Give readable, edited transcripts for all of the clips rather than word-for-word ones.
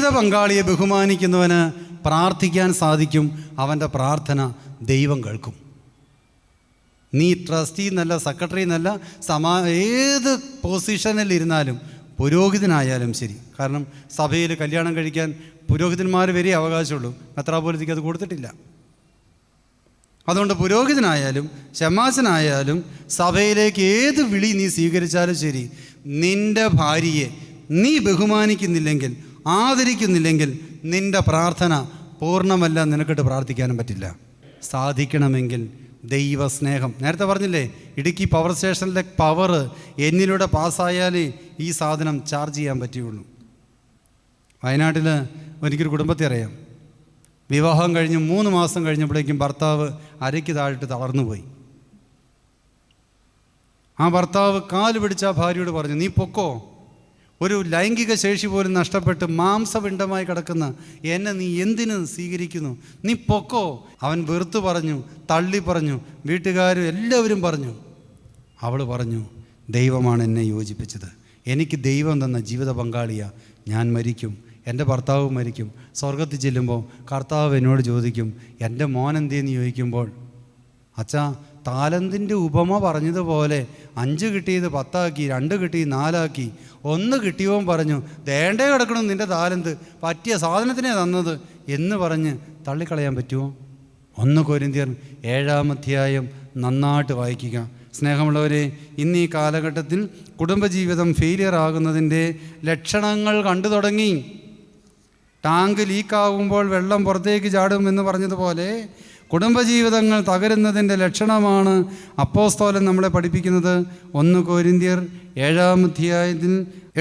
ജീവിത പങ്കാളിയെ ബഹുമാനിക്കുന്നവന് പ്രാർത്ഥിക്കാൻ സാധിക്കും. അവൻ്റെ പ്രാർത്ഥന ദൈവം കേൾക്കും. നീ ട്രസ്റ്റി എന്നല്ല, സെക്രട്ടറി എന്നല്ല, ഏത് പൊസിഷനിലിരുന്നാലും, പുരോഹിതനായാലും ശരി. കാരണം സഭയിൽ കല്യാണം കഴിക്കാൻ പുരോഹിതന്മാർ വരെ അവകാശമുള്ളൂ, മെത്രാപ്പോലീത്തയ്ക്ക് അത് കൊടുത്തിട്ടില്ല. അതുകൊണ്ട് പുരോഹിതനായാലും ശമാശനായാലും സഭയിലേക്ക് ഏത് വിളി നീ സ്വീകരിച്ചാലും ശരി, നിൻ്റെ ഭാര്യയെ നീ ബഹുമാനിക്കുന്നില്ലെങ്കിൽ, ആദരിക്കുന്നില്ലെങ്കിൽ നിൻ്റെ പ്രാർത്ഥന പൂർണ്ണമല്ല, നിനക്കിട്ട് പ്രാർത്ഥിക്കാനും പറ്റില്ല. സാധിക്കണമെങ്കിൽ ദൈവസ്നേഹം, നേരത്തെ പറഞ്ഞില്ലേ, ഇടുക്കി പവർ സ്റ്റേഷനിലെ പവർ എന്നിലൂടെ പാസ്സായാലേ ഈ സാധനം ചാർജ് ചെയ്യാൻ പറ്റുകയുള്ളൂ. വയനാട്ടിൽ എനിക്കൊരു കുടുംബത്തെ അറിയാം. വിവാഹം കഴിഞ്ഞ് 3 മാസം കഴിഞ്ഞപ്പോഴേക്കും ഭർത്താവ് അരയ്ക്ക് താഴിട്ട് തളർന്നുപോയി. ആ ഭർത്താവ് കാല് പിടിച്ച ആ ഭാര്യയോട് പറഞ്ഞു, നീ പൊക്കോ, ഒരു ലൈംഗിക ശേഷി പോലും നഷ്ടപ്പെട്ട് മാംസപിണ്ഡമായി കിടക്കുന്ന എന്നെ നീ എന്തിനു സ്വീകരിക്കുന്നു, നീ പൊക്കോ. അവൻ വെറുത്തു പറഞ്ഞു, തള്ളി പറഞ്ഞു, വീട്ടുകാരും എല്ലാവരും പറഞ്ഞു. അവൾ പറഞ്ഞു, ദൈവമാണ് എന്നെ യോജിപ്പിച്ചത്, എനിക്ക് ദൈവം തന്ന ജീവിത പങ്കാളിയാ, ഞാൻ മരിക്കും, എൻ്റെ ഭർത്താവ് മരിക്കും, സ്വർഗത്തിൽ ചെല്ലുമ്പോൾ കർത്താവ് എന്നോട് ചോദിക്കും, എൻ്റെ മോൻ എന്തേന്ന് ചോദിക്കുമ്പോൾ, അച്ഛാ താലന്തിൻ്റെ ഉപമ പറഞ്ഞതുപോലെ 5 കിട്ടിയത് 10 ആക്കി, 2 കിട്ടി 4 ആക്കി, 1 കിട്ടിയവൻ പറഞ്ഞു, ദേണ്ടേ കിടക്കണം നിൻ്റെ താലന്ത്, പറ്റിയ സാധനത്തിനെ തന്നത് എന്ന് പറഞ്ഞ് തള്ളിക്കളയാൻ പറ്റുമോ? 1 കൊരിന്ത്യർ 7-ാം അധ്യായം നന്നായിട്ട് വായിക്കുക. സ്നേഹമുള്ളവരെ, ഇന്ന് ഈ കാലഘട്ടത്തിൽ കുടുംബജീവിതം ഫെയിലിയർ ആകുന്നതിൻ്റെ ലക്ഷണങ്ങൾ കണ്ടു തുടങ്ങി. ടാങ്ക് ലീക്കാവുമ്പോൾ വെള്ളം പുറത്തേക്ക് ചാടും എന്ന് പറഞ്ഞതുപോലെ കുടുംബജീവിതങ്ങൾ തകരുന്നതിൻ്റെ ലക്ഷണമാണ് അപ്പോസ്തലൻ നമ്മളെ പഠിപ്പിക്കുന്നത്. 1 കൊരിന്ത്യർ 7-ാം അധ്യായത്തിൽ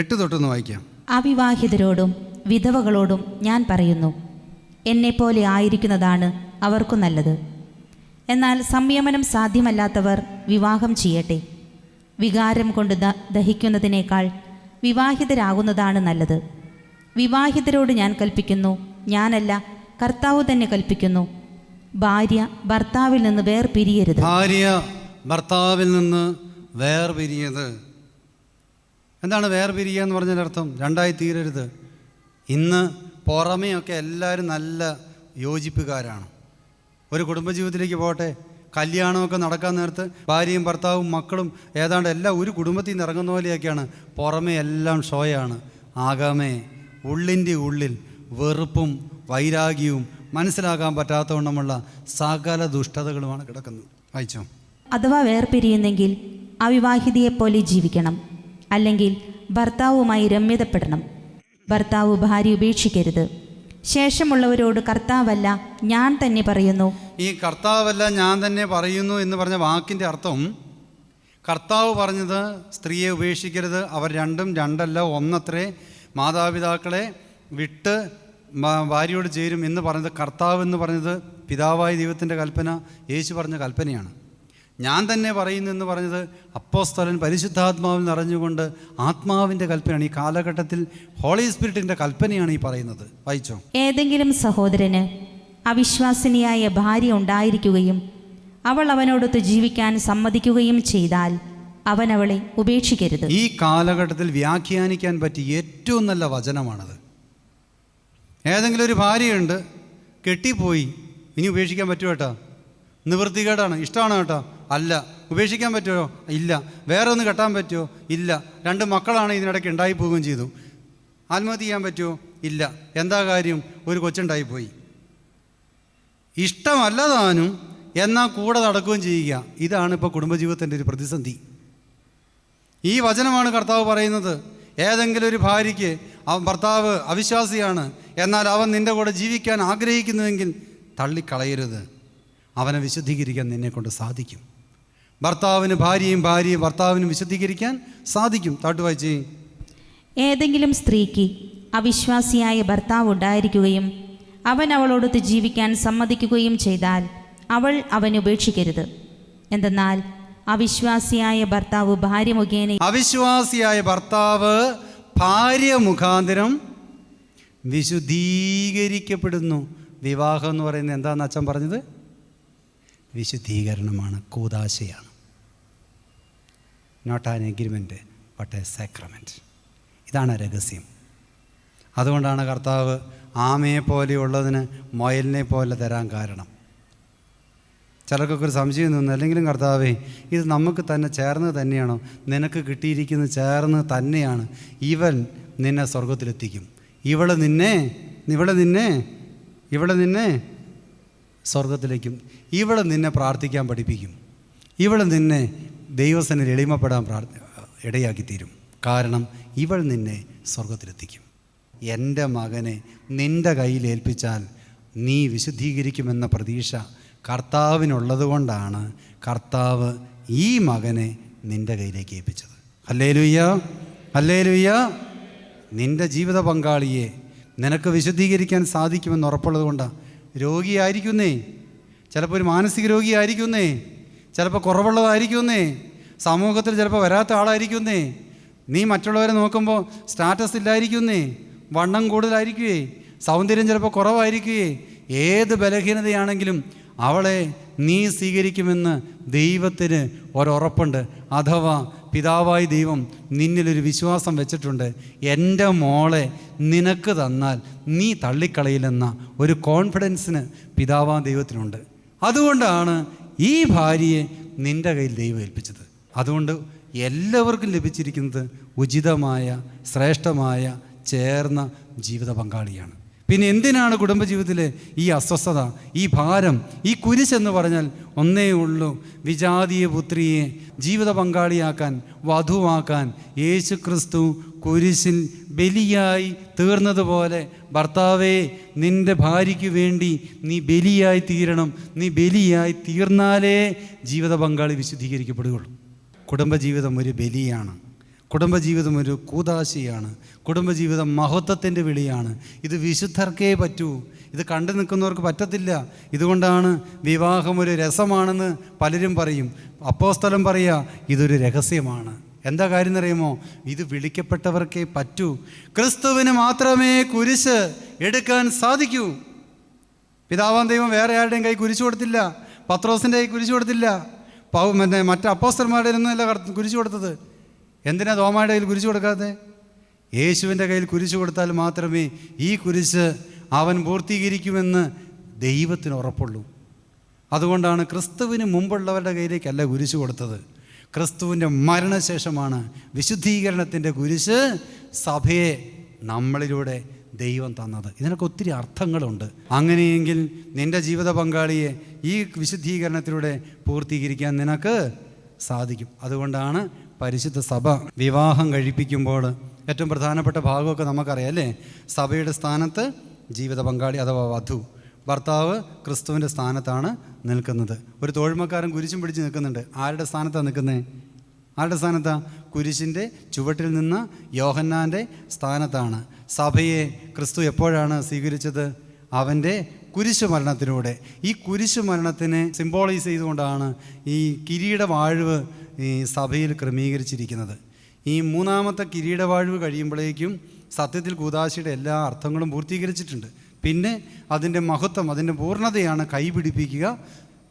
8 തൊട്ടൊന്ന് വായിക്കാം. അവിവാഹിതരോടും വിധവകളോടും ഞാൻ പറയുന്നു, എന്നെപ്പോലെ ആയിരിക്കുന്നതാണ് അവർക്കു നല്ലത്. എന്നാൽ സംയമനം സാധ്യമല്ലാത്തവർ വിവാഹം ചെയ്യട്ടെ. വികാരം കൊണ്ട് ദഹിക്കുന്നതിനേക്കാൾ വിവാഹിതരാകുന്നതാണ് നല്ലത്. വിവാഹിതരോട് ഞാൻ കൽപ്പിക്കുന്നു, ഞാനല്ല കർത്താവ് തന്നെ കൽപ്പിക്കുന്നു, ഭാര്യ ഭർത്താവിൽ നിന്ന് വേർപിരിയരുത്. ഭാര്യ ഭർത്താവിൽ നിന്ന് വേർപിരിയരുത്. എന്താണ് വേർപിരിയുക എന്ന് പറഞ്ഞതിൻ്റെ അർത്ഥം? രണ്ടായി തീരരുത്. ഇന്ന് പുറമെയൊക്കെ എല്ലാവരും നല്ല യോജിപ്പുകാരാണ്. ഒരു കുടുംബജീവിതത്തിലേക്ക് പോകട്ടെ, കല്യാണമൊക്കെ നടക്കാൻ നേരത്ത് ഭാര്യയും ഭർത്താവും മക്കളും ഏതാണ്ട് എല്ലാം ഒരു കുടുംബത്തിൽ നിന്ന് ഇറങ്ങുന്ന പോലെയൊക്കെയാണ്. പുറമെ എല്ലാം ഷോയാണ്. ആകാമേ ഉള്ളിൻ്റെ ഉള്ളിൽ വെറുപ്പും വൈരാഗ്യവും മനസ്സിലാക്കാൻ പറ്റാത്തവണ്ണമുള്ള സകല ദുഷ്ടതകളുമാണ് കിടക്കുന്നത്. വായിച്ചോ. അഥവാ വേർപിരിയുന്നെങ്കിൽ അവിവാഹിതയെപ്പോലെ ജീവിക്കണം, അല്ലെങ്കിൽ ഭർത്താവുമായി രമ്യതപ്പെടണം. ഭർത്താവ് ഭാര്യ ഉപേക്ഷിക്കരുത്. ശേഷമുള്ളവരോട് കർത്താവല്ല ഞാൻ തന്നെ പറയുന്നു. ഈ കർത്താവല്ല ഞാൻ തന്നെ പറയുന്നു എന്ന് പറഞ്ഞ വാക്കിൻ്റെ അർത്ഥം, കർത്താവ് പറഞ്ഞത് സ്ത്രീയെ ഉപേക്ഷിക്കരുത്, അവർ രണ്ടും രണ്ടല്ല ഒന്നത്രേ, മാതാപിതാക്കളെ വിട്ട് ഭാര്യയോട് ചേരും എന്ന് പറഞ്ഞത് കർത്താവ് എന്ന് പറഞ്ഞത് പിതാവായ ദൈവത്തിൻ്റെ കൽപ്പന, യേശു പറഞ്ഞ കൽപ്പനയാണ്. ഞാൻ തന്നെ പറയുന്നു എന്ന് പറഞ്ഞത് അപ്പോസ്തലൻ പരിശുദ്ധാത്മാവിൽ നിറഞ്ഞുകൊണ്ട് ആത്മാവിൻ്റെ കൽപ്പനയാണ്. ഈ കാലഘട്ടത്തിൽ ഹോളി സ്പിരിറ്റിൻ്റെ കൽപ്പനയാണ് ഈ പറയുന്നത്. വായിച്ചോ. ഏതെങ്കിലും സഹോദരന് അവിശ്വാസിനിയായ ഭാര്യ ഉണ്ടായിരിക്കുകയും അവൾ അവനോടൊത്ത് ജീവിക്കാൻ സമ്മതിക്കുകയും ചെയ്താൽ അവൻ അവളെ ഉപേക്ഷിക്കരുത്. ഈ കാലഘട്ടത്തിൽ വ്യാഖ്യാനിക്കാൻ പറ്റിയ ഏറ്റവും നല്ല വചനമാണത്. ഏതെങ്കിലും ഒരു ഭാര്യയുണ്ട്, കെട്ടിപ്പോയി, ഇനി ഉപേക്ഷിക്കാൻ പറ്റുമോ കേട്ടോ? നിവൃത്തികേടാണ്, ഇഷ്ടമാണോ കേട്ടോ? അല്ല. ഉപേക്ഷിക്കാൻ പറ്റുമോ? ഇല്ല. വേറെ ഒന്ന് കെട്ടാൻ പറ്റുമോ? ഇല്ല. 2 മക്കളാണ് ഇതിനിടയ്ക്ക് ഉണ്ടായിപ്പോവുകയും ചെയ്തു. ആത്മഹത്യ ചെയ്യാൻ പറ്റുമോ? ഇല്ല. എന്താ കാര്യം? ഒരു കൊച്ചുണ്ടായിപ്പോയി. ഇഷ്ടമല്ല താനും, എന്നാൽ കൂടെ നടക്കുകയും ചെയ്യുക. ഇതാണ് ഇപ്പോൾ കുടുംബജീവിതത്തിൻ്റെ ഒരു പ്രതിസന്ധി. ഈ വചനമാണ് കർത്താവ് പറയുന്നത്. ഏതെങ്കിലും ഒരു ഭാര്യയ്ക്ക് ഭർത്താവ് അവിശ്വാസിയാണ്, എന്നാൽ അവൻ നിൻ്റെ കൂടെ ജീവിക്കാൻ ആഗ്രഹിക്കുന്നുവെങ്കിൽ തള്ളിക്കളയരുത്. അവനെ വിശുദ്ധീകരിക്കാൻ നിന്നെക്കൊണ്ട് സാധിക്കും. ഭർത്താവിന് ഭാര്യയും ഭർത്താവിനും വിശുദ്ധീകരിക്കാൻ സാധിക്കും. താട്ടുവായിച്ചേ. ഏതെങ്കിലും സ്ത്രീക്ക് അവിശ്വാസിയായ ഭർത്താവ് ഉണ്ടായിരിക്കുകയും അവൻ അവളോടൊത്ത് ജീവിക്കാൻ സമ്മതിക്കുകയും ചെയ്താൽ അവൾ അവനെ ഉപേക്ഷിക്കരുത്. എന്തെന്നാൽ അവിശ്വാസിയായ ഭർത്താവ് ഭാര്യ മുഖേന ഭാര്യ മുഖാന്തരം വിശുദ്ധീകരിക്കപ്പെടുന്നു. വിവാഹം എന്ന് പറയുന്നത് എന്താണെന്ന് അച്ഛൻ പറഞ്ഞത്? വിശുദ്ധീകരണമാണ്, കൂദാശയാണ്. Not an agreement but a sacrament. ഇതാണ് രഹസ്യം. അതുകൊണ്ടാണ് കർത്താവ് ആമയെ പോലെയുള്ളതിന് മുയലിനെ പോലെ തരാൻ കാരണം. ചിലർക്കൊക്കെ ഒരു സംശയം തോന്നുന്നു, അല്ലെങ്കിലും കർത്താവേ ഇത് നമുക്ക് തന്നെ ചേർന്ന് തന്നെയാണോ? നിനക്ക് കിട്ടിയിരിക്കുന്നത് ചേർന്ന് തന്നെയാണ്. ഇവൻ നിന്നെ സ്വർഗത്തിലെത്തിക്കും, ഇവളെ നിന്നെ സ്വർഗത്തിലേക്കും, ഇവളെ നിന്നെ പ്രാർത്ഥിക്കാൻ പഠിപ്പിക്കും, ഇവളെ നിന്നെ ദൈവസന്നിധിയിൽ എളിമപ്പെടാൻ ഇടയാക്കി തീരും. കാരണം ഇവൾ നിന്നെ സ്വർഗത്തിലെത്തിക്കും. എൻ്റെ മകനെ നിൻ്റെ കയ്യിൽ ഏൽപ്പിച്ചാൽ നീ വിശുദ്ധീകരിക്കുമെന്ന പ്രതീക്ഷ കർത്താവിനുള്ളത് കൊണ്ടാണ് കർത്താവ് ഈ മകനെ നിൻ്റെ കയ്യിലേക്ക് ഏൽപ്പിച്ചത്. Hallelujah, hallelujah. നിൻ്റെ ജീവിത പങ്കാളിയെ നിനക്ക് വിശുദ്ധീകരിക്കാൻ സാധിക്കുമെന്ന് ഉറപ്പുള്ളത് കൊണ്ടാണ്. രോഗിയായിരിക്കുന്നേ, ചിലപ്പോൾ ഒരു മാനസിക രോഗിയായിരിക്കുന്നേ, ചിലപ്പോൾ കുറവുള്ളതായിരിക്കുന്നേ, സമൂഹത്തിൽ ചിലപ്പോൾ വരാത്ത ആളായിരിക്കുന്നേ, നീ മറ്റുള്ളവരെ നോക്കുമ്പോൾ സ്റ്റാറ്റസ് ഇല്ലായിരിക്കുന്നേ, വണ്ണം കൂടുതലായിരിക്കുകയെ, സൗന്ദര്യം ചിലപ്പോൾ കുറവായിരിക്കുകയെ, ഏത് ബലഹീനതയാണെങ്കിലും അവളെ നീ സ്വീകരിക്കുമെന്ന് ദൈവത്തിന് ഒരുറപ്പുണ്ട്. അഥവാ പിതാവായി ദൈവം നിന്നിലൊരു വിശ്വാസം വെച്ചിട്ടുണ്ട്. എൻ്റെ മോളെ നിനക്ക് തന്നാൽ നീ തള്ളിക്കളയില്ലെന്ന ഒരു കോൺഫിഡൻസിന് പിതാവാൻ ദൈവത്തിനുണ്ട്. അതുകൊണ്ടാണ് ഈ ഭാര്യയെ നിൻ്റെ കയ്യിൽ ദൈവം ഏൽപ്പിച്ചത്. അതുകൊണ്ട് എല്ലാവർക്കും ലഭിച്ചിരിക്കുന്നത് ഉചിതമായ ശ്രേഷ്ഠമായ ചേർന്ന ജീവിത പങ്കാളിയാണ്. പിന്നെ എന്തിനാണ് കുടുംബജീവിതത്തിലെ ഈ അസ്വസ്ഥത, ഈ ഭാരം, ഈ കുരിശെന്ന് പറഞ്ഞാൽ ഒന്നേ ഉള്ളൂ. വിജാതീയ പുത്രിയെ ജീവിത പങ്കാളിയാക്കാൻ, വധുവാക്കാൻ യേശു ക്രിസ്തു കുരിശിൽ ബലിയായി തീർന്നതുപോലെ ഭർത്താവേ നിൻ്റെ ഭാര്യയ്ക്ക് വേണ്ടി നീ ബലിയായി തീരണം. നീ ബലിയായി തീർന്നാലേ ജീവിത പങ്കാളി വിശുദ്ധീകരിക്കപ്പെടുകയുള്ളൂ. കുടുംബജീവിതം ഒരു ബലിയാണ്. കുടുംബജീവിതം ഒരു കൂദാശയാണ്. കുടുംബജീവിതം മഹത്വത്തിൻ്റെ വിളിയാണ്. ഇത് വിശുദ്ധർക്കേ പറ്റൂ, ഇത് കണ്ടു നിൽക്കുന്നവർക്ക് പറ്റത്തില്ല. ഇതുകൊണ്ടാണ് വിവാഹം ഒരു രസമാണെന്ന് പലരും പറയും. അപ്പോസ്തലൻ പറയുക ഇതൊരു രഹസ്യമാണ്. എന്താ കാര്യം എന്നറിയുമോ? ഇത് വിളിക്കപ്പെട്ടവർക്കേ പറ്റൂ. ക്രിസ്തുവിന് മാത്രമേ കുരിശ് എടുക്കാൻ സാധിക്കൂ. പിതാവാൻ ദൈവം വേറെ ആരുടെയും കൈ കുരിശ് കൊടുത്തില്ല. പത്രോസിൻ്റെ കൈ കുരിശ് കൊടുത്തില്ല. മറ്റ് അപ്പോസ്തലന്മാരുടെ ഒന്നുമല്ല കുരിശ് കൊടുത്തത്. എന്തിനാ തോമായുടെ കയ്യിൽ കുരിശ് കൊടുക്കാതെ? യേശുവിൻ്റെ കയ്യിൽ കുരിശ് കൊടുത്താൽ മാത്രമേ ഈ കുരിശ് അവൻ പൂർത്തീകരിക്കുമെന്ന് ദൈവത്തിന് ഉറപ്പുള്ളൂ. അതുകൊണ്ടാണ് ക്രിസ്തുവിന് മുമ്പുള്ളവരുടെ കയ്യിലേക്കല്ല കുരിശ് കൊടുത്തത്. ക്രിസ്തുവിൻ്റെ മരണശേഷമാണ് വിശുദ്ധീകരണത്തിൻ്റെ കുരിശ് സഭയെ നമ്മളിലൂടെ ദൈവം തന്നത്. ഇതിനൊക്കെ ഒത്തിരി അർത്ഥങ്ങളുണ്ട്. അങ്ങനെയെങ്കിൽ നിൻ്റെ ജീവിത പങ്കാളിയെ ഈ വിശുദ്ധീകരണത്തിലൂടെ പൂർത്തീകരിക്കാൻ നിനക്ക് സാധിക്കും. അതുകൊണ്ടാണ് പരിശുദ്ധ സഭ വിവാഹം കഴിപ്പിക്കുമ്പോൾ ഏറ്റവും പ്രധാനപ്പെട്ട ഭാഗമൊക്കെ നമുക്കറിയാം അല്ലേ? സഭയുടെ സ്ഥാനത്ത് ജീവിത പങ്കാളി അഥവാ വധു, ഭർത്താവ് ക്രിസ്തുവിൻ്റെ സ്ഥാനത്താണ് നിൽക്കുന്നത്. ഒരു തോഴ്മക്കാരൻ കുരിശും പിടിച്ച് നിൽക്കുന്നുണ്ട്. ആരുടെ സ്ഥാനത്താണ് നിൽക്കുന്നത്? ആരുടെ സ്ഥാനത്താണ്? കുരിശിൻ്റെ ചുവട്ടിൽ നിന്ന് യോഹന്നാൻ്റെ സ്ഥാനത്താണ്. സഭയെ ക്രിസ്തു എപ്പോഴാണ് സ്വീകരിച്ചത്? അവൻ്റെ കുരിശു മരണത്തിലൂടെ. ഈ കുരിശു മരണത്തിനെ സിംബോളൈസ് ചെയ്തുകൊണ്ടാണ് ഈ കിരീടവാഴ്വ് ഈ സഭയിൽ ക്രമീകരിച്ചിരിക്കുന്നത്. ഈ മൂന്നാമത്തെ കിരീടവാഴ്വ് കഴിയുമ്പോഴേക്കും സത്യത്തിൽ കൂദാശിയുടെ എല്ലാ അർത്ഥങ്ങളും പൂർത്തീകരിച്ചിട്ടുണ്ട്. പിന്നെ അതിൻ്റെ മഹത്വം, അതിൻ്റെ പൂർണ്ണതയാണ് കൈപിടിപ്പിക്കുക.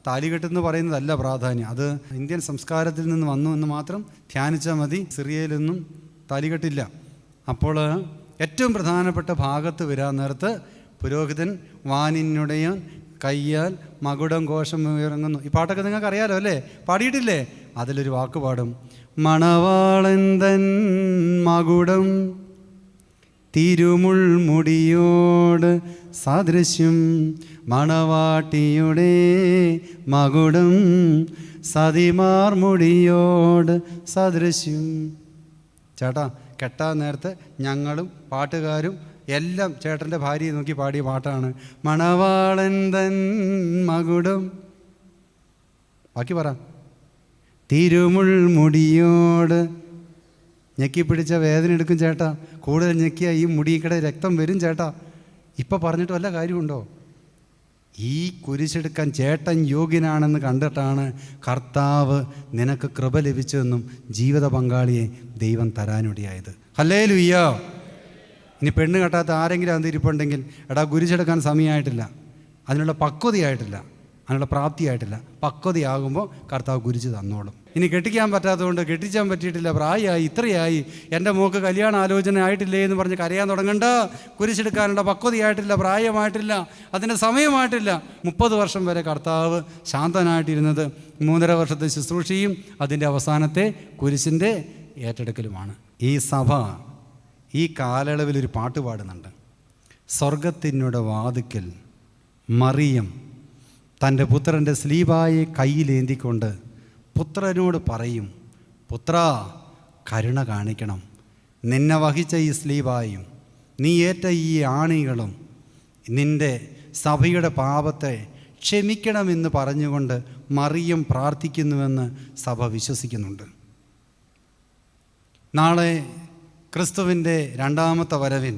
താലികെട്ടെന്ന് പറയുന്നതല്ല പ്രാധാന്യം. അത് ഇന്ത്യൻ സംസ്കാരത്തിൽ നിന്ന് വന്നു എന്ന് മാത്രം ധ്യാനിച്ചാൽ മതി. സിറിയയിലൊന്നും താലികെട്ടില്ല. അപ്പോൾ ഏറ്റവും പ്രധാനപ്പെട്ട ഭാഗത്ത് വരാൻ നേരത്ത് പുരോഹിതൻ വാനിനുടയ കയ്യാൽ മകുടം ഘോഷം ഇറങ്ങുന്നു. ഈ പാട്ടൊക്കെ നിങ്ങൾക്ക് അറിയാലോ അല്ലേ? പാടിയിട്ടില്ലേ? അതിലൊരു വാക്ക് പാടും. മണവാളന്തൻ മകുടം തിരുമുൾമുടിയോട് സാദൃശ്യം, മണവാട്ടിയുടെ മകുടം സതിമാർമുടിയോട് സാദൃശ്യം. ചേട്ടാ കെട്ടാൻ നേരത്തെ ഞങ്ങളും പാട്ടുകാരും എല്ലാം ചേട്ടൻ്റെ ഭാര്യയെ നോക്കി പാടിയ പാട്ടാണ് മണവാളൻ തൻ മകുടം. ബാക്കി പറ. തിരുമുൾമുടിയോട്. ഞെക്കിപ്പിടിച്ച വേദന എടുക്കും ചേട്ടാ. കൂടുതൽ ഞെക്കിയ ഈ മുടിക്കടെ രക്തം വരും ചേട്ടാ. ഇപ്പം പറഞ്ഞിട്ട് വല്ല കാര്യമുണ്ടോ? ഈ കുരിശെടുക്കാൻ ചേട്ടൻ യോഗ്യനാണെന്ന് കണ്ടിട്ടാണ് കർത്താവ് നിനക്ക് കൃപ ലഭിച്ചതെന്നും ജീവിത പങ്കാളിയെ ദൈവം തരാനിടയായത്. ഹല്ലേലൂയ. ഇനി പെണ്ണ് കെട്ടാത്ത ആരെങ്കിലും അന്തിരിപ്പുണ്ടെങ്കിൽ എടാ കുരിശെടുക്കാൻ സമയമായിട്ടില്ല, അതിനുള്ള പക്വതയായിട്ടില്ല, അതിനുള്ള പ്രാപ്തിയായിട്ടില്ല. പക്വതയാകുമ്പോൾ കർത്താവ് കുരിശ് തന്നോളും. ഇനി കെട്ടിക്കാൻ പറ്റാത്തതുകൊണ്ട് കെട്ടിച്ചാൻ പറ്റിയിട്ടില്ല, പ്രായമായി, ഇത്രയായി, എൻ്റെ മോൾക്ക് കല്യാണ ആലോചന ആയിട്ടില്ലേ എന്ന് പറഞ്ഞ് കരയാൻ തുടങ്ങണ്ട. കുരിശെടുക്കാനുള്ള പക്വതയായിട്ടില്ല, പ്രായമായിട്ടില്ല, അതിൻ്റെ സമയമായിട്ടില്ല. 30 വർഷം വരെ കർത്താവ് ശാന്തനായിട്ടിരുന്നത് 3.5 വർഷത്തെ ശുശ്രൂഷയും അതിൻ്റെ അവസാനത്തെ കുരിശിൻ്റെ ഏറ്റെടുക്കലുമാണ്. ഈ സഭ ഈ കാലയളവിലൊരു പാട്ട് പാടുന്നുണ്ട്. സ്വർഗത്തിനുടെ വാതിക്കൽ മറിയം തൻ്റെ പുത്രൻ്റെ സ്ലീബായെ കയ്യിലേന്തിക്കൊണ്ട് പുത്രനോട് പറയും, പുത്രാ, കരുണ കാണിക്കണം, നിന്നെ വഹിച്ച ഈ സ്ലീബായും നീ ഏറ്റ ഈ ആണികളും നിൻ്റെ സഭയുടെ പാപത്തെ ക്ഷമിക്കണമെന്ന് പറഞ്ഞുകൊണ്ട് മറിയം പ്രാർത്ഥിക്കുന്നുവെന്ന് സഭ വിശ്വസിക്കുന്നുണ്ട്. നാളെ ക്രിസ്തുവിൻ്റെ രണ്ടാമത്തെ വരവിൽ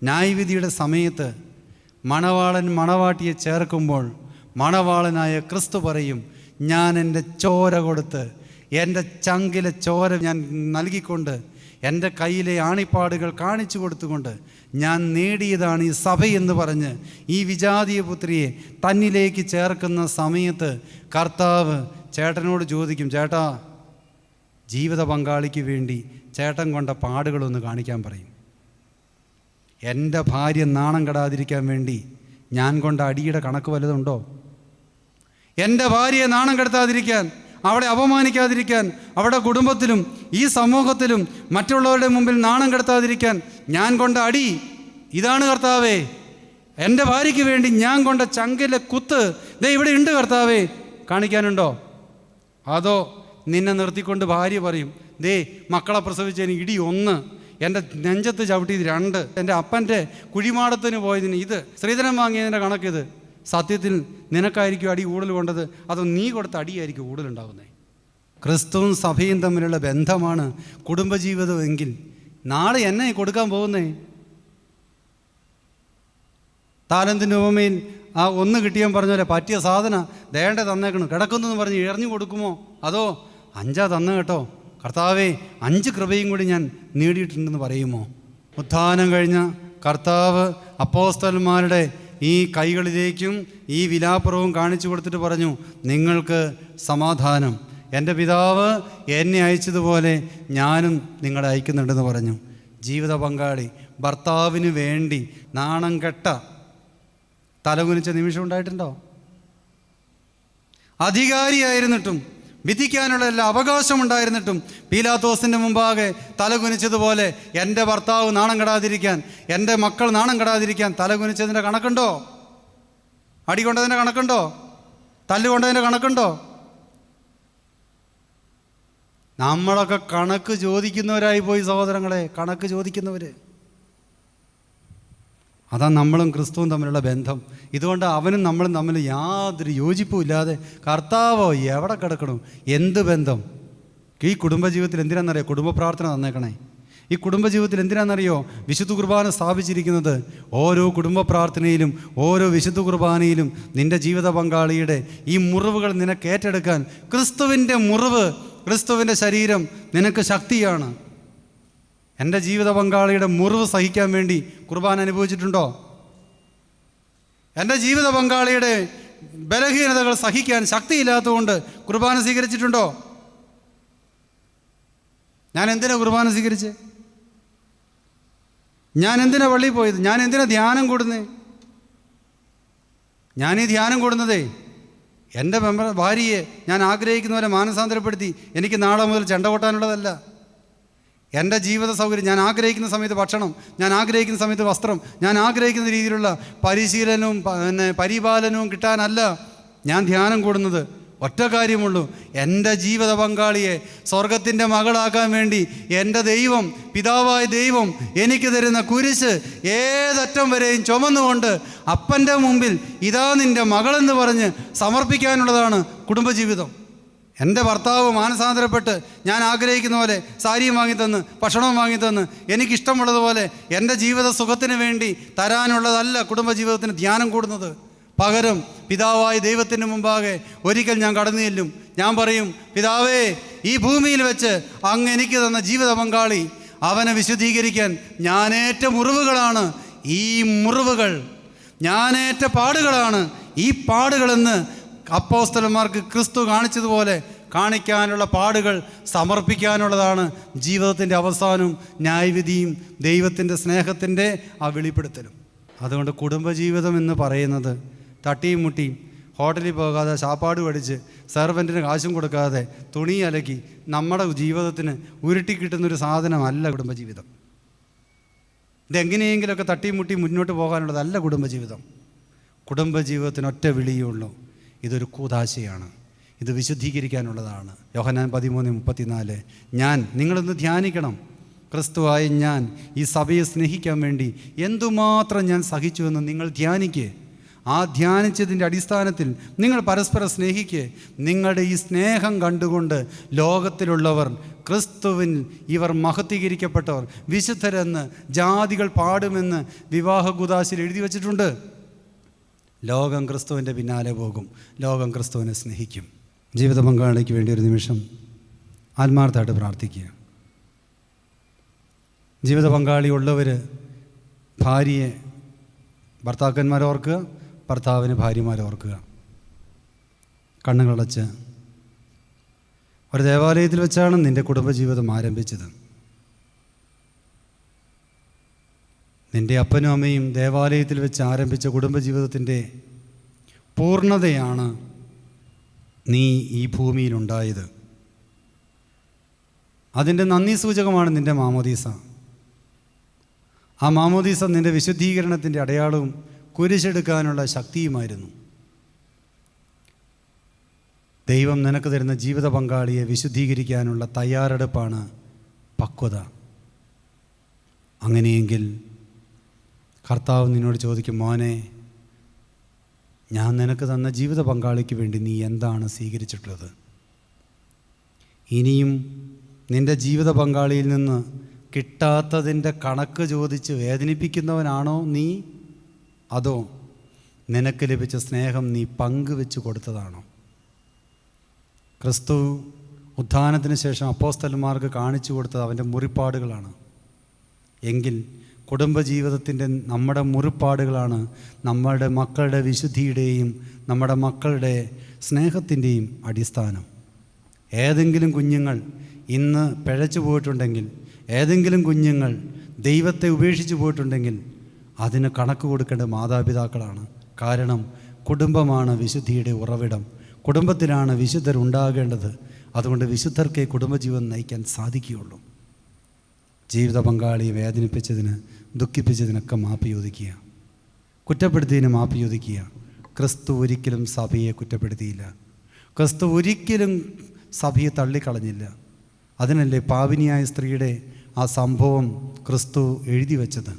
ന്യായവിധിയുടെ സമയത്ത് മണവാളൻ മണവാട്ടിയെ ചേർക്കുമ്പോൾ മണവാളനായ ക്രിസ്തു പറയും, ഞാൻ എൻ്റെ ചോര കൊടുത്ത്, എൻ്റെ ചങ്കിലെ ചോര ഞാൻ നൽകിക്കൊണ്ട്, എൻ്റെ കയ്യിലെ ആണിപ്പാടുകൾ കാണിച്ചു കൊടുത്തുകൊണ്ട് ഞാൻ നേടിയതാണ് ഈ സഭയെന്ന് പറഞ്ഞ് ഈ വിജാതീയ പുത്രിയെ തന്നിലേക്ക് ചേർക്കുന്ന സമയത്ത് കർത്താവ് ചേട്ടനോട് ചോദിക്കും, ചേട്ടാ, ജീവിത പങ്കാളിക്ക് വേണ്ടി ചേട്ടൻ കൊണ്ട പാടുകളൊന്ന് കാണിക്കാൻ പറയും. എൻ്റെ ഭാര്യ നാണം കെടാതിരിക്കാൻ വേണ്ടി ഞാൻ കൊണ്ട അടിയുടെ കണക്ക് വല്ലതുണ്ടോ? എൻ്റെ ഭാര്യയെ നാണം കെടുത്താതിരിക്കാൻ, അവളെ അപമാനിക്കാതിരിക്കാൻ, അവളുടെ കുടുംബത്തിലും ഈ സമൂഹത്തിലും മറ്റുള്ളവരുടെ മുമ്പിൽ നാണം കെടുത്താതിരിക്കാൻ ഞാൻ കൊണ്ട അടി ഇതാണ് കർത്താവേ. എൻ്റെ ഭാര്യയ്ക്ക് വേണ്ടി ഞാൻ കൊണ്ട ചങ്കിലെ കുത്ത് ദേ ഇവിടെ ഉണ്ട് കർത്താവേ, കാണിക്കാനുണ്ടോ? അതോ നിന്നെ നിർത്തിക്കൊണ്ട് ഭാര്യ പറയും, ദേ മക്കളെ പ്രസവിച്ചതിന് ഇടി 1, എൻ്റെ നെഞ്ചത്ത് ചവിട്ടിയത് 2, എൻ്റെ അപ്പൻ്റെ കുഴിമാടത്തിന് പോയതിന് ഇത്, സ്ത്രീധനം വാങ്ങിയതിൻ്റെ കണക്കിത്. സത്യത്തിൽ നിനക്കായിരിക്കും അടി കൂടുതൽ കൊണ്ടത്, അതോ നീ കൊടുത്ത അടിയായിരിക്കും കൂടുതലുണ്ടാകുന്നത്? ക്രിസ്തുവും സഭയും തമ്മിലുള്ള ബന്ധമാണ് കുടുംബജീവിതമെങ്കിൽ നാളെ എന്നെ കൊടുക്കാൻ പോകുന്നേ? താലന്തിൻ്റെ ഉപമയിൽ ആ 1 കിട്ടിയാൻ പറഞ്ഞ പോലെ പറ്റിയ സാധനം ദേണ്ട തന്നേക്കണം കിടക്കുന്നെന്ന് പറഞ്ഞ് എറിഞ്ഞു കൊടുക്കുമോ? അതോ 5 തന്ന കേട്ടോ കർത്താവേ, 5 കൃപയും കൂടി ഞാൻ നേടിയിട്ടുണ്ടെന്ന് പറയുമോ? ഉത്ഥാനം കഴിഞ്ഞ കർത്താവ് അപ്പോസ്തലന്മാരുടെ ഈ കൈകളിലേക്കും ഈ വിലാപ്പുറവും കാണിച്ചു കൊടുത്തിട്ട് പറഞ്ഞു, നിങ്ങൾക്ക് സമാധാനം, എൻ്റെ പിതാവ് എന്നെ അയച്ചതുപോലെ ഞാനും നിങ്ങളെ അയക്കുന്നുണ്ടെന്ന് പറഞ്ഞു. ജീവിത പങ്കാളി ഭർത്താവിന് വേണ്ടി നാണം കെട്ട തലകുനിച്ച നിമിഷം ഉണ്ടായിട്ടുണ്ടോ? അധികാരിയായിരുന്നിട്ടും വിധിക്കാനുള്ള എല്ലാ അവകാശമുണ്ടായിരുന്നിട്ടും പീലാത്തോസിൻ്റെ മുമ്പാകെ തലകുനിച്ചതുപോലെ എൻ്റെ ഭർത്താവ് നാണം കെടാതിരിക്കാൻ, എൻ്റെ മക്കൾ നാണം കെടാതിരിക്കാൻ തലകുനിച്ചതിൻ്റെ കണക്കുണ്ടോ? അടി കൊണ്ടതിൻ്റെ കണക്കുണ്ടോ? തല്ലുകൊണ്ടതിൻ്റെ കണക്കുണ്ടോ? നമ്മളൊക്കെ കണക്ക് ചോദിക്കുന്നവരായി പോയി സഹോദരങ്ങളെ, കണക്ക് ചോദിക്കുന്നവർ. അതാണ് നമ്മളും ക്രിസ്തുവും തമ്മിലുള്ള ബന്ധം. ഇതുകൊണ്ട് അവനും നമ്മളും തമ്മിൽ യാതൊരു യോജിപ്പും ഇല്ലാതെ കർത്താവോ എവിടെ കിടക്കണം? എന്ത് ബന്ധം? ഈ കുടുംബജീവിതത്തിൽ എന്തിനാണെന്നറിയോ? കുടുംബ പ്രാർത്ഥന തന്നേക്കണേ. ഈ കുടുംബജീവിതത്തിൽ എന്തിനാണെന്നറിയോ? വിശുദ്ധ കുർബാന സ്ഥാപിച്ചിരിക്കുന്നത്. ഓരോ കുടുംബ പ്രാർത്ഥനയിലും ഓരോ വിശുദ്ധ കുർബാനയിലും നിൻ്റെ ജീവിത പങ്കാളിയുടെ ഈ മുറിവുകൾ നിനക്ക് ഏറ്റെടുക്കാൻ ക്രിസ്തുവിൻ്റെ മുറിവ്, ക്രിസ്തുവിൻ്റെ ശരീരം നിനക്ക് ശക്തിയാണ്. എൻ്റെ ജീവിത പങ്കാളിയുടെ മുറിവ് സഹിക്കാൻ വേണ്ടി കുർബാന അനുഭവിച്ചിട്ടുണ്ടോ? എൻ്റെ ജീവിത പങ്കാളിയുടെ ബലഹീനതകൾ സഹിക്കാൻ ശക്തിയില്ലാത്തതുകൊണ്ട് കുർബാന സ്വീകരിച്ചിട്ടുണ്ടോ? ഞാൻ എന്തിനാ കുർബാന സ്വീകരിച്ച്? ഞാൻ എന്തിനാ പള്ളിയിൽ പോയത്? ഞാൻ എന്തിനാ ധ്യാനം കൂടുന്നേ? ഞാനീ ധ്യാനം കൂടുന്നതേ എൻ്റെ ഭാര്യയെ ഞാൻ ആഗ്രഹിക്കുന്ന പോലെ മാനസാന്തരപ്പെടുത്തി എനിക്ക് നാളെ മുതൽ ചെണ്ട കൊട്ടാനുള്ളതല്ല. എൻ്റെ ജീവിത സൗകര്യം, ഞാൻ ആഗ്രഹിക്കുന്ന സമയത്ത് ഭക്ഷണം, ഞാൻ ആഗ്രഹിക്കുന്ന സമയത്ത് വസ്ത്രം, ഞാൻ ആഗ്രഹിക്കുന്ന രീതിയിലുള്ള പരിശീലനവും പരിപാലനവും കിട്ടാനല്ല ഞാൻ ധ്യാനം കൂടുന്നത്. ഒറ്റ കാര്യമുള്ളൂ, എൻ്റെ ജീവിത പങ്കാളിയെ സ്വർഗത്തിൻ്റെ മകളാക്കാൻ വേണ്ടി എൻ്റെ ദൈവം, പിതാവായ ദൈവം എനിക്ക് തരുന്ന കുരിശ് ഏതറ്റം വരെയും ചുമന്നുകൊണ്ട് അപ്പൻ്റെ മുമ്പിൽ ഇതാ നിൻ്റെ മകളെന്ന് പറഞ്ഞ് സമർപ്പിക്കാനുള്ളതാണ് കുടുംബജീവിതം. എൻ്റെ ഭർത്താവ് മാനസാന്തരപ്പെട്ട് ഞാൻ ആഗ്രഹിക്കുന്ന പോലെ സാരിയും വാങ്ങിത്തന്ന് ഭക്ഷണവും വാങ്ങിത്തന്ന് എനിക്കിഷ്ടമുള്ളതുപോലെ എൻ്റെ ജീവിത സുഖത്തിന് വേണ്ടി തരാനുള്ളതല്ല കുടുംബജീവിതത്തിന് ധ്യാനം കൂടുന്നത്. പകരം പിതാവായ ദൈവത്തിൻ്റെ മുമ്പാകെ ഒരിക്കൽ ഞാൻ കടന്നു ചെല്ലും. ഞാൻ പറയും, പിതാവേ, ഈ ഭൂമിയിൽ വെച്ച് അങ്ങ് എനിക്ക് തന്ന ജീവിത പങ്കാളി, അവനെ വിശുദ്ധീകരിക്കാൻ ഞാനേറ്റ മുറിവുകളാണ് ഈ മുറിവുകൾ, ഞാനേറ്റ പാടുകളാണ് ഈ പാടുകളെന്ന് അപ്പോസ്തലന്മാർക്ക് ക്രിസ്തു കാണിച്ചതുപോലെ കാണിക്കാനുള്ള പാടുകൾ സമർപ്പിക്കാനുള്ളതാണ് ജീവിതത്തിൻ്റെ അവസാനവും ന്യായവിധിയും ദൈവത്തിൻ്റെ സ്നേഹത്തിൻ്റെ ആ വെളിപ്പെടുത്തലും. അതുകൊണ്ട് കുടുംബജീവിതം എന്ന് പറയുന്നത് തട്ടിയും മുട്ടിയും ഹോട്ടലിൽ പോകാതെ ശാപ്പാട് പഠിച്ച് സെർവൻറ്റിന് കാശും കൊടുക്കാതെ തുണി അലക്കി നമ്മുടെ ജീവിതത്തിന് ഉരുട്ടി കിട്ടുന്നൊരു സാധനമല്ല കുടുംബജീവിതം. ഇതെങ്ങനെയെങ്കിലുമൊക്കെ തട്ടിയും മുട്ടിയും മുന്നോട്ട് പോകാനുള്ളതല്ല കുടുംബജീവിതം. കുടുംബജീവിതത്തിന് ഒറ്റ വിളിയുള്ളൂ, ഇതൊരു കൂദാശയാണ്, ഇത് വിശുദ്ധീകരിക്കാനുള്ളതാണ്. യോഹന്നാൻ 13:34. നിങ്ങളൊന്ന് ധ്യാനിക്കണം, ക്രിസ്തുവായ ഞാൻ ഈ സഭയെ സ്നേഹിക്കാൻ വേണ്ടി എന്തുമാത്രം ഞാൻ സഹിച്ചുവെന്ന് നിങ്ങൾ ധ്യാനിക്കുക. ആ ധ്യാനിച്ചതിൻ്റെ അടിസ്ഥാനത്തിൽ നിങ്ങൾ പരസ്പരം സ്നേഹിക്കുക. നിങ്ങളുടെ ഈ സ്നേഹം കണ്ടുകൊണ്ട് ലോകത്തിലുള്ളവർ ക്രിസ്തുവിൻ ഇവർ മഹത്വീകരിക്കപ്പെട്ടവർ വിശുദ്ധരെന്ന് ജാതികൾ പാടുമെന്ന് വിവാഹ കൂദാശയിൽ എഴുതി വച്ചിട്ടുണ്ട്. ലോകം ക്രിസ്തുവിൻ്റെ പിന്നാലെ പോകും, ലോകം ക്രിസ്തുവിനെ സ്നേഹിക്കും. ജീവിത പങ്കാളിക്ക് വേണ്ടി ഒരു നിമിഷം ആത്മാർത്ഥമായിട്ട് പ്രാർത്ഥിക്കുക. ജീവിത പങ്കാളി ഉള്ളവർ ഭാര്യയെ ഭർത്താക്കന്മാരെ ഓർക്കുക, ഭർത്താവിന് ഭാര്യമാരെ ഓർക്കുക. കണ്ണുകളടച്ച്. ഒരു ദേവാലയത്തിൽ വെച്ചാണ് നിൻ്റെ കുടുംബജീവിതം ആരംഭിച്ചത്. നിൻ്റെ അപ്പനും അമ്മയും ദേവാലയത്തിൽ വെച്ച് ആരംഭിച്ച കുടുംബജീവിതത്തിൻ്റെ പൂർണ്ണതയാണ് നീ ഈ ഭൂമിയിലുണ്ടായത്. അതിൻ്റെ നന്ദി സൂചകമാണ് നിൻ്റെ മാമോദീസ. ആ മാമോദീസ നിൻ്റെ വിശുദ്ധീകരണത്തിൻ്റെ അടയാളവും കുരിശെടുക്കാനുള്ള ശക്തിയുമായിരുന്നു. ദൈവം നിനക്ക് തരുന്ന ജീവിത പങ്കാളിയെ വിശുദ്ധീകരിക്കാനുള്ള തയ്യാറെടുപ്പാണ് പക്വത. അങ്ങനെയെങ്കിൽ കർത്താവ് നിന്നോട് ചോദിക്കും, മോനെ, ഞാൻ നിനക്ക് തന്ന ജീവിത പങ്കാളിക്ക് വേണ്ടി നീ എന്താണ് സ്വീകരിച്ചിട്ടുള്ളത്? ഇനിയും നിൻ്റെ ജീവിത പങ്കാളിയിൽ നിന്ന് കിട്ടാത്തതിൻ്റെ കണക്ക് ചോദിച്ച് വേദനിപ്പിക്കുന്നവനാണോ നീ? അതോ നിനക്ക് ലഭിച്ച സ്നേഹം നീ പങ്കുവെച്ച് കൊടുത്തതാണോ? ക്രിസ്തു ഉത്ഥാനത്തിന് ശേഷം അപ്പോസ്തലന്മാർക്ക് കാണിച്ചു കൊടുത്തത് അവൻ്റെ മുറിപ്പാടുകളാണ്. എങ്കിൽ കുടുംബജീവിതത്തിൻ്റെ നമ്മുടെ മുറിപ്പാടുകളാണ് നമ്മളുടെ മക്കളുടെ വിശുദ്ധിയുടെയും നമ്മുടെ മക്കളുടെ സ്നേഹത്തിൻ്റെയും അടിസ്ഥാനം. ഏതെങ്കിലും കുഞ്ഞുങ്ങൾ ഇന്ന് പിഴച്ചു പോയിട്ടുണ്ടെങ്കിൽ, ഏതെങ്കിലും കുഞ്ഞുങ്ങൾ ദൈവത്തെ ഉപേക്ഷിച്ച് പോയിട്ടുണ്ടെങ്കിൽ അതിന് കണക്ക് കൊടുക്കേണ്ട മാതാപിതാക്കളാണ്. കാരണം കുടുംബമാണ് വിശുദ്ധിയുടെ ഉറവിടം. കുടുംബത്തിലാണ് വിശുദ്ധരുണ്ടാകേണ്ടത്. അതുകൊണ്ട് വിശുദ്ധർക്കേ കുടുംബജീവൻ നയിക്കാൻ സാധിക്കുകയുള്ളൂ. ജീവിത പങ്കാളിയെ വേദനിപ്പിച്ചതിന്, ദുഃഖിപ്പിച്ചതിനൊക്കെ മാപ്പ് ചോദിക്കുക. കുറ്റപ്പെടുത്തിയതിന് മാപ്പ് ചോദിക്കുക. ക്രിസ്തു ഒരിക്കലും സഭയെ കുറ്റപ്പെടുത്തിയില്ല. ക്രിസ്തു ഒരിക്കലും സഭയെ തള്ളിക്കളഞ്ഞില്ല. അതിനല്ലേ പാപിനിയായ സ്ത്രീയുടെ ആ സംഭവം ക്രിസ്തു എഴുതി വച്ചത്.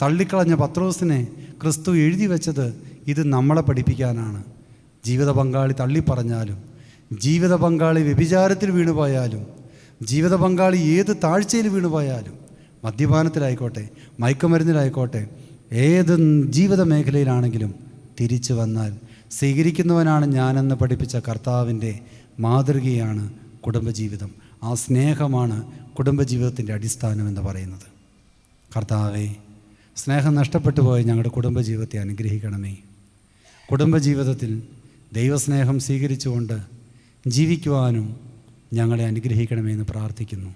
തള്ളിക്കളഞ്ഞ പത്രോസിനെ ക്രിസ്തു എഴുതി വച്ചത് ഇത് നമ്മളെ പഠിപ്പിക്കാനാണ്. ജീവിത പങ്കാളി തള്ളിപ്പറഞ്ഞാലും, ജീവിത പങ്കാളി വ്യഭിചാരത്തിൽ വീണുപോയാലും, ജീവിത പങ്കാളി ഏത് താഴ്ചയിൽ വീണുപോയാലും, മദ്യപാനത്തിലായിക്കോട്ടെ, മയക്കുമരുന്നിലായിക്കോട്ടെ, ഏത് ജീവിത മേഖലയിലാണെങ്കിലും തിരിച്ചു വന്നാൽ സ്വീകരിക്കുന്നവനാണ് ഞാനെന്ന് പഠിപ്പിച്ച കർത്താവിൻ്റെ മാതൃകയാണ് കുടുംബജീവിതം. ആ സ്നേഹമാണ് കുടുംബജീവിതത്തിൻ്റെ അടിസ്ഥാനം എന്ന് പറയുന്നത്. കർത്താവേ, സ്നേഹം നഷ്ടപ്പെട്ടു പോയ ഞങ്ങളുടെ കുടുംബജീവിതത്തെ അനുഗ്രഹിക്കണമേ. കുടുംബജീവിതത്തിൽ ദൈവസ്നേഹം സ്വീകരിച്ചുകൊണ്ട് ജീവിക്കുവാനും ഞങ്ങളെ അനുഗ്രഹിക്കണമേ എന്ന് പ്രാർത്ഥിക്കുന്നു.